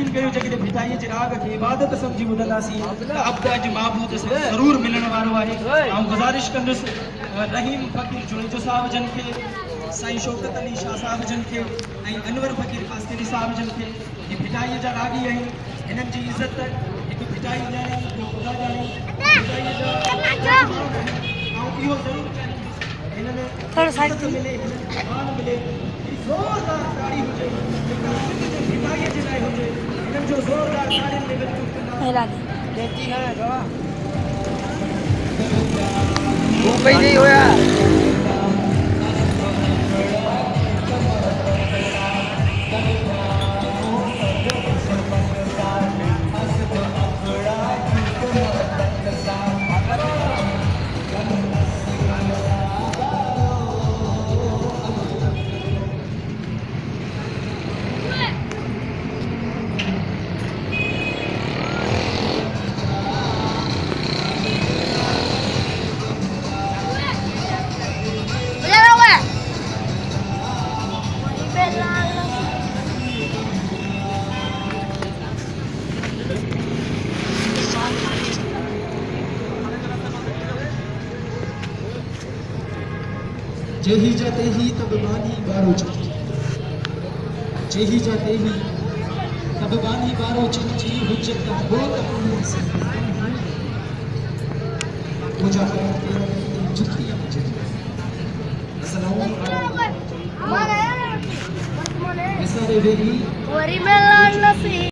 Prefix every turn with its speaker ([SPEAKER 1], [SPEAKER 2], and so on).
[SPEAKER 1] यकीन करियो जगह भिटाई चिराग की इबादत समझी ॿुधंदासीं त अब्द अज माबूद से ज़रूर मिलण वारो आहे। ऐं गुज़ारिश कंदुसि रहीम फ़कीर जुड़ेजो साहब जन खे, साईं शौकत अली शाह साहब जन खे ऐं अनवर फ़कीर कास्करी साहब जन खे ये भिटाई जा रागी आहिनि। हिननि जी इज़त हिकु भिटाई ॼाणे ॿियो ख़ुदा ॼाणे। भिटाई जा ऐं इहो ज़रूरु चाहींदुसि हिननि
[SPEAKER 2] थोड़ा साइड
[SPEAKER 1] इज़त मिले, मान मिले, ज़ोरदार ताड़ी हुजे, भिटाई जे लाइ हुजे, हिननि जो ज़ोरदार ताड़ियुनि में गॾु कंदा
[SPEAKER 2] हिला दे
[SPEAKER 1] बेटी है गवा
[SPEAKER 3] वो कहीं नहीं होया।
[SPEAKER 1] जेही जाते ही तब बानी बारो चमची, जेही जाते ही तब बानी बारो चमची, हुज्जत हो तपनी से मुजाहिद के जुतियां मुझे अस्सलाम वालेकुम।
[SPEAKER 2] हमारे
[SPEAKER 1] ऐसा रे वेही
[SPEAKER 2] वरी में लाल नसी